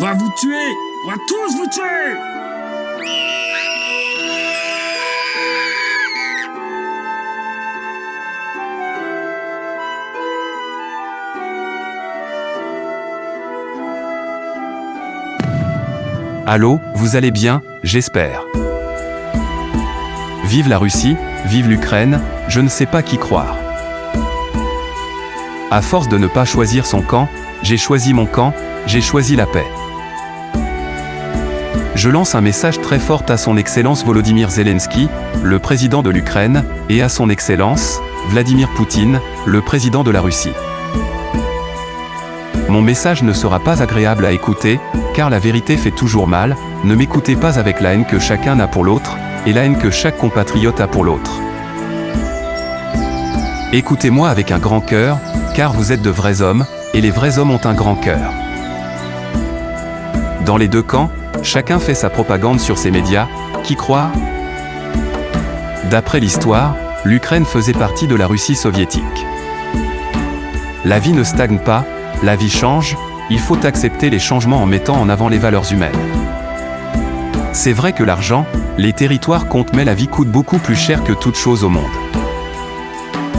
va vous tuer! On va tous vous tuer! Allô, vous allez bien, j'espère. Vive la Russie, vive l'Ukraine, je ne sais pas qui croire. À force de ne pas choisir son camp, j'ai choisi mon camp, j'ai choisi la paix. Je lance un message très fort à son Excellence Volodymyr Zelensky, le président de l'Ukraine, et à son Excellence, Vladimir Poutine, le président de la Russie. Mon message ne sera pas agréable à écouter, car la vérité fait toujours mal, ne m'écoutez pas avec la haine que chacun a pour l'autre, et la haine que chaque compatriote a pour l'autre. Écoutez-moi avec un grand cœur, car vous êtes de vrais hommes, et les vrais hommes ont un grand cœur. Dans les deux camps, chacun fait sa propagande sur ses médias, qui croient ? D'après l'histoire, l'Ukraine faisait partie de la Russie soviétique. La vie ne stagne pas, la vie change, il faut accepter les changements en mettant en avant les valeurs humaines. C'est vrai que l'argent, les territoires comptent, mais la vie coûte beaucoup plus cher que toute chose au monde.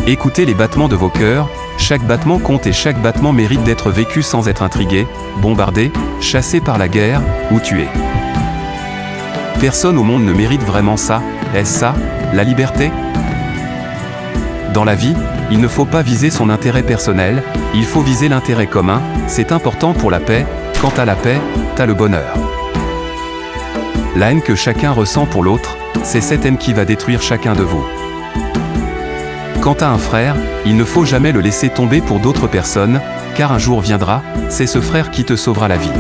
Écoutez les battements de vos cœurs, chaque battement compte et chaque battement mérite d'être vécu sans être intrigué, bombardé, chassé par la guerre, ou tué. Personne au monde ne mérite vraiment ça, est-ce ça, la liberté ? Dans la vie, il ne faut pas viser son intérêt personnel, il faut viser l'intérêt commun, c'est important pour la paix, quant à la paix, t'as le bonheur. La haine que chacun ressent pour l'autre, c'est cette haine qui va détruire chacun de vous. Quant à un frère, il ne faut jamais le laisser tomber pour d'autres personnes, car un jour viendra, c'est ce frère qui te sauvera la vie.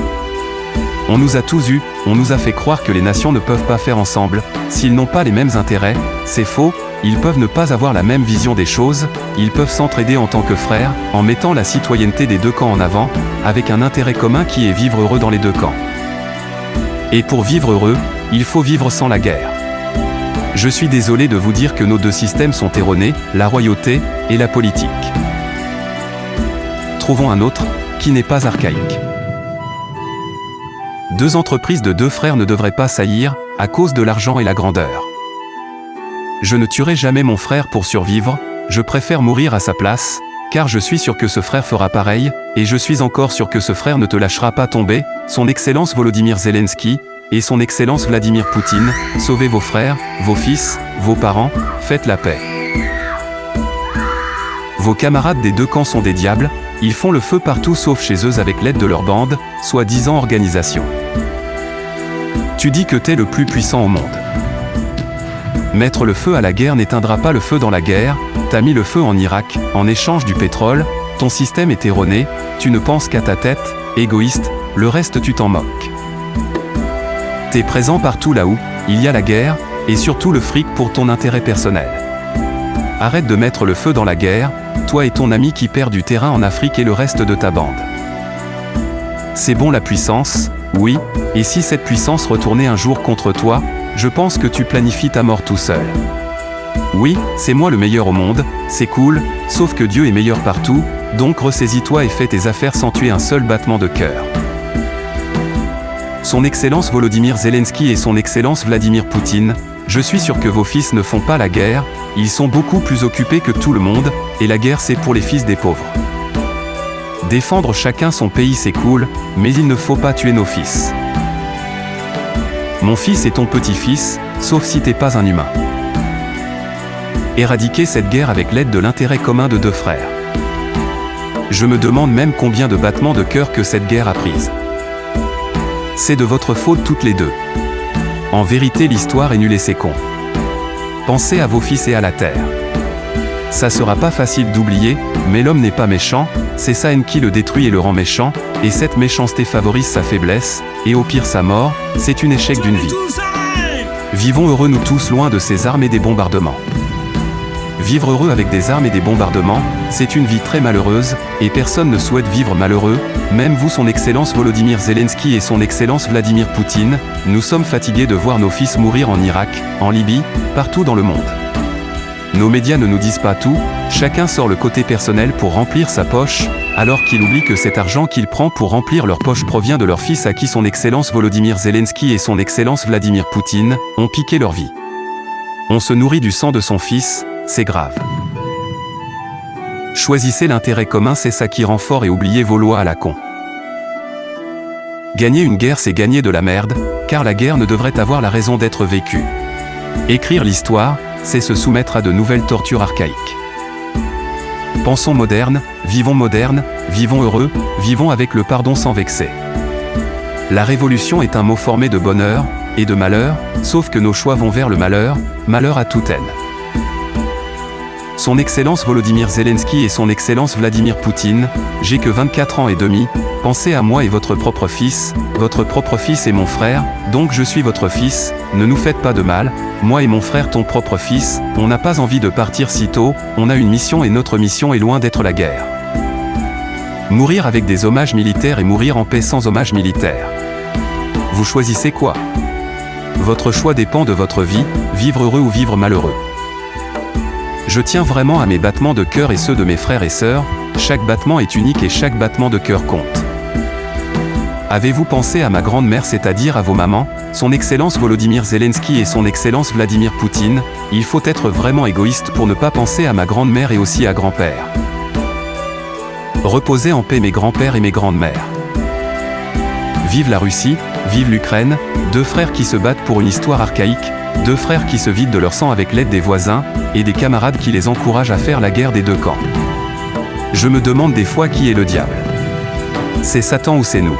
On nous a tous eus, on nous a fait croire que les nations ne peuvent pas faire ensemble, s'ils n'ont pas les mêmes intérêts, c'est faux, ils peuvent ne pas avoir la même vision des choses, ils peuvent s'entraider en tant que frères, en mettant la citoyenneté des deux camps en avant, avec un intérêt commun qui est vivre heureux dans les deux camps. Et pour vivre heureux, il faut vivre sans la guerre. Je suis désolé de vous dire que nos deux systèmes sont erronés, la royauté et la politique. Trouvons un autre, qui n'est pas archaïque. Deux entreprises de deux frères ne devraient pas saillir, à cause de l'argent et la grandeur. Je ne tuerai jamais mon frère pour survivre, je préfère mourir à sa place, car je suis sûr que ce frère fera pareil, et je suis encore sûr que ce frère ne te lâchera pas tomber, son Excellence Volodymyr Zelensky, et son Excellence Vladimir Poutine, sauvez vos frères, vos fils, vos parents, faites la paix. Vos camarades des deux camps sont des diables, ils font le feu partout sauf chez eux avec l'aide de leur bande, soi-disant organisation. Tu dis que t'es le plus puissant au monde. Mettre le feu à la guerre n'éteindra pas le feu dans la guerre, t'as mis le feu en Irak, en échange du pétrole, ton système est erroné, tu ne penses qu'à ta tête, égoïste, le reste tu t'en moques. T'es présent partout là où il y a la guerre, et surtout le fric pour ton intérêt personnel. Arrête de mettre le feu dans la guerre, toi et ton ami qui perd du terrain en Afrique et le reste de ta bande. C'est bon la puissance, oui, et si cette puissance retournait un jour contre toi, je pense que tu planifies ta mort tout seul. Oui, c'est moi le meilleur au monde, c'est cool, sauf que Dieu est meilleur partout, donc ressaisis-toi et fais tes affaires sans tuer un seul battement de cœur. Son Excellence Volodymyr Zelensky et son Excellence Vladimir Poutine, je suis sûr que vos fils ne font pas la guerre, ils sont beaucoup plus occupés que tout le monde, et la guerre c'est pour les fils des pauvres. Défendre chacun son pays c'est cool, mais il ne faut pas tuer nos fils. Mon fils est ton petit-fils, sauf si t'es pas un humain. Éradiquer cette guerre avec l'aide de l'intérêt commun de deux frères. Je me demande même combien de battements de cœur que cette guerre a prise. C'est de votre faute toutes les deux. En vérité l'histoire est nulle et c'est con. Pensez à vos fils et à la terre. Ça sera pas facile d'oublier, mais l'homme n'est pas méchant, c'est sa haine qui le détruit et le rend méchant, et cette méchanceté favorise sa faiblesse, et au pire sa mort, c'est un échec d'une vie. Vivons heureux nous tous loin de ces armes et des bombardements. Vivre heureux avec des armes et des bombardements, c'est une vie très malheureuse, et personne ne souhaite vivre malheureux, même vous son Excellence Volodymyr Zelensky et son Excellence Vladimir Poutine, nous sommes fatigués de voir nos fils mourir en Irak, en Libye, partout dans le monde. Nos médias ne nous disent pas tout, chacun sort le côté personnel pour remplir sa poche, alors qu'il oublie que cet argent qu'il prend pour remplir leur poche provient de leur fils à qui son Excellence Volodymyr Zelensky et son Excellence Vladimir Poutine ont piqué leur vie. On se nourrit du sang de son fils, c'est grave. Choisissez l'intérêt commun, c'est ça qui rend fort, et oubliez vos lois à la con. Gagner une guerre, c'est gagner de la merde, car la guerre ne devrait avoir la raison d'être vécue. Écrire l'histoire, c'est se soumettre à de nouvelles tortures archaïques. Pensons moderne, vivons heureux, vivons avec le pardon sans vexer. La révolution est un mot formé de bonheur et de malheur, sauf que nos choix vont vers le malheur, malheur à toute haine. Son Excellence Volodymyr Zelensky et son Excellence Vladimir Poutine, j'ai que 24 ans et demi, pensez à moi et votre propre fils est mon frère, donc je suis votre fils, ne nous faites pas de mal, moi et mon frère ton propre fils, on n'a pas envie de partir si tôt, on a une mission et notre mission est loin d'être la guerre. Mourir avec des hommages militaires et mourir en paix sans hommages militaires. Vous choisissez quoi? Votre choix dépend de votre vie, vivre heureux ou vivre malheureux. Je tiens vraiment à mes battements de cœur et ceux de mes frères et sœurs, chaque battement est unique et chaque battement de cœur compte. Avez-vous pensé à ma grand-mère, c'est-à-dire à vos mamans, son Excellence Volodymyr Zelensky et son Excellence Vladimir Poutine? Il faut être vraiment égoïste pour ne pas penser à ma grand-mère et aussi à grand-père. Reposez en paix mes grands-pères et mes grandes-mères. Vive la Russie, vive l'Ukraine, deux frères qui se battent pour une histoire archaïque, deux frères qui se vident de leur sang avec l'aide des voisins, et des camarades qui les encouragent à faire la guerre des deux camps. Je me demande des fois qui est le diable. C'est Satan ou c'est nous?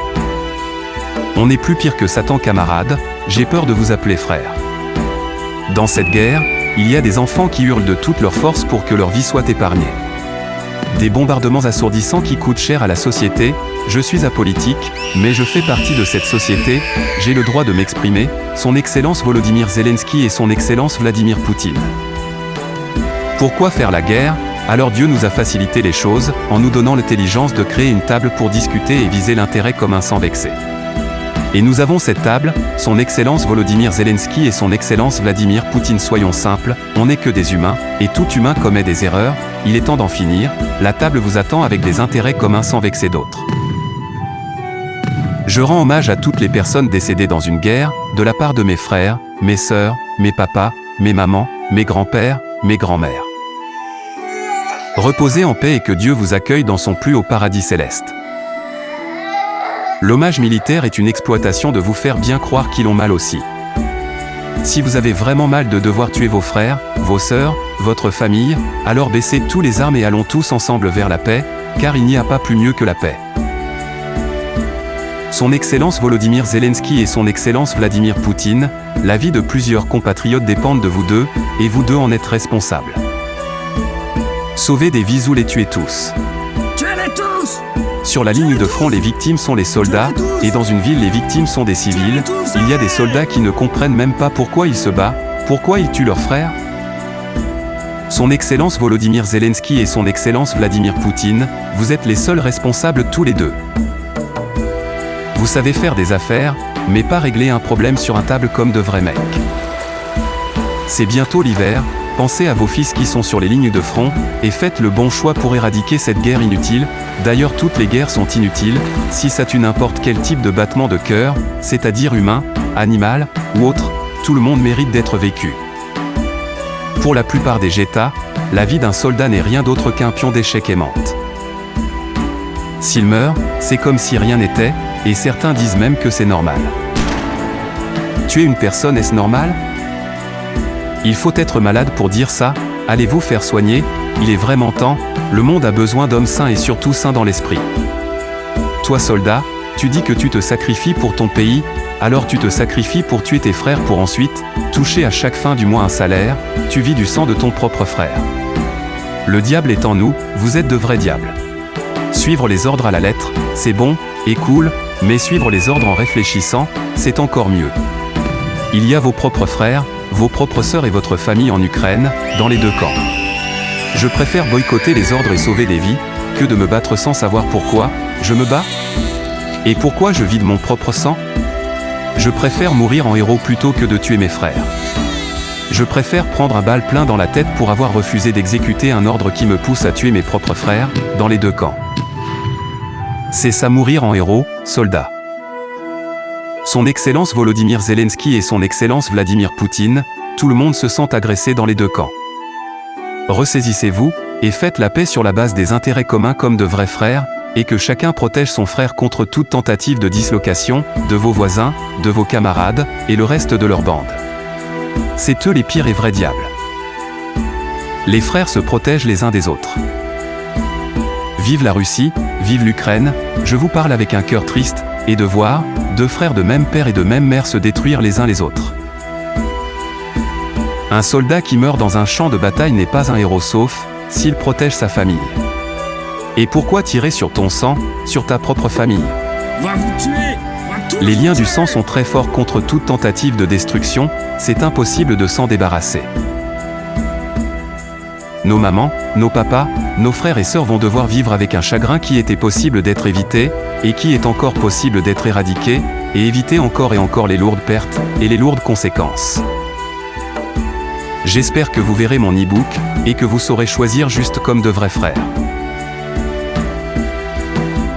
On est plus pire que Satan, camarades, j'ai peur de vous appeler frère. Dans cette guerre, il y a des enfants qui hurlent de toute leur force pour que leur vie soit épargnée. Des bombardements assourdissants qui coûtent cher à la société, je suis apolitique, mais je fais partie de cette société, j'ai le droit de m'exprimer, son Excellence Volodymyr Zelensky et son Excellence Vladimir Poutine. Pourquoi faire la guerre? Alors Dieu nous a facilité les choses, en nous donnant l'intelligence de créer une table pour discuter et viser l'intérêt commun sans vexer. Et nous avons cette table, son Excellence Volodymyr Zelensky et son Excellence Vladimir Poutine. Soyons simples, on n'est que des humains, et tout humain commet des erreurs, il est temps d'en finir, la table vous attend avec des intérêts communs sans vexer d'autres. Je rends hommage à toutes les personnes décédées dans une guerre, de la part de mes frères, mes sœurs, mes papas, mes mamans, mes grands-pères, mes grands-mères. Reposez en paix et que Dieu vous accueille dans son plus haut paradis céleste. L'hommage militaire est une exploitation de vous faire bien croire qu'ils ont mal aussi. Si vous avez vraiment mal de devoir tuer vos frères, vos sœurs, votre famille, alors baissez tous les armes et allons tous ensemble vers la paix, car il n'y a pas plus mieux que la paix. Son Excellence Volodymyr Zelensky et son Excellence Vladimir Poutine, la vie de plusieurs compatriotes dépendent de vous deux, et vous deux en êtes responsables. Sauvez des vies ou les tuez tous. Tuez-les tous! Sur la ligne de front, les victimes sont les soldats, et dans une ville, les victimes sont des civils. Il y a des soldats qui ne comprennent même pas pourquoi ils se battent, pourquoi ils tuent leurs frères. Son Excellence Volodymyr Zelensky et son Excellence Vladimir Poutine, vous êtes les seuls responsables tous les deux. Vous savez faire des affaires, mais pas régler un problème sur un table comme de vrais mecs. C'est bientôt l'hiver, pensez à vos fils qui sont sur les lignes de front, et faites le bon choix pour éradiquer cette guerre inutile. D'ailleurs toutes les guerres sont inutiles, si ça tue n'importe quel type de battement de cœur, c'est-à-dire humain, animal, ou autre, tout le monde mérite d'être vécu. Pour la plupart des États, la vie d'un soldat n'est rien d'autre qu'un pion d'échec aimante. S'il meurt, c'est comme si rien n'était, et certains disent même que c'est normal. Tuer une personne, est-ce normal? Il faut être malade pour dire ça, allez vous faire soigner, il est vraiment temps, le monde a besoin d'hommes sains et surtout sains dans l'esprit. Toi soldat, tu dis que tu te sacrifies pour ton pays, alors tu te sacrifies pour tuer tes frères pour ensuite toucher à chaque fin du mois un salaire, tu vis du sang de ton propre frère. Le diable est en nous, vous êtes de vrais diables. Suivre les ordres à la lettre, c'est bon et cool, mais suivre les ordres en réfléchissant, c'est encore mieux. Il y a vos propres frères, vos propres sœurs et votre famille en Ukraine, dans les deux camps. Je préfère boycotter les ordres et sauver des vies, que de me battre sans savoir pourquoi, je me bats? Et pourquoi je vide mon propre sang? Je préfère mourir en héros plutôt que de tuer mes frères. Je préfère prendre un balle plein dans la tête pour avoir refusé d'exécuter un ordre qui me pousse à tuer mes propres frères, dans les deux camps. C'est ça mourir en héros, soldat. Son Excellence Volodymyr Zelensky et son Excellence Vladimir Poutine, tout le monde se sent agressé dans les deux camps. Ressaisissez-vous, et faites la paix sur la base des intérêts communs comme de vrais frères, et que chacun protège son frère contre toute tentative de dislocation, de vos voisins, de vos camarades, et le reste de leur bande. C'est eux les pires et vrais diables. Les frères se protègent les uns des autres. Vive la Russie, vive l'Ukraine, je vous parle avec un cœur triste, et de voir, deux frères de même père et de même mère se détruire les uns les autres. Un soldat qui meurt dans un champ de bataille n'est pas un héros sauf s'il protège sa famille. Et pourquoi tirer sur ton sang, sur ta propre famille? On va vous tuer. On va tous Les vous liens du tuer. sang sont très forts contre toute tentative de destruction, c'est impossible de s'en débarrasser. Nos mamans, nos papas, nos frères et sœurs vont devoir vivre avec un chagrin qui était possible d'être évité, et qui est encore possible d'être éradiqué, et éviter encore et encore les lourdes pertes, et les lourdes conséquences. J'espère que vous verrez mon e-book, et que vous saurez choisir juste comme de vrais frères.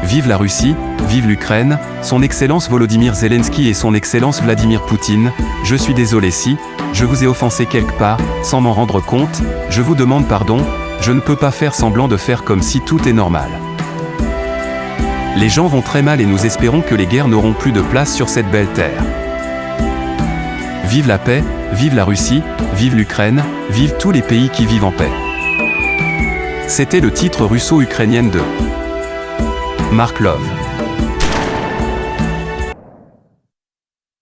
Vive la Russie, vive l'Ukraine, son Excellence Volodymyr Zelensky et son Excellence Vladimir Poutine, je suis désolé si, je vous ai offensé quelque part, sans m'en rendre compte, je vous demande pardon, je ne peux pas faire semblant de faire comme si tout est normal. Les gens vont très mal et nous espérons que les guerres n'auront plus de place sur cette belle terre. Vive la paix, vive la Russie, vive l'Ukraine, vive tous les pays qui vivent en paix. C'était le titre russo-ukrainien de Mark Love.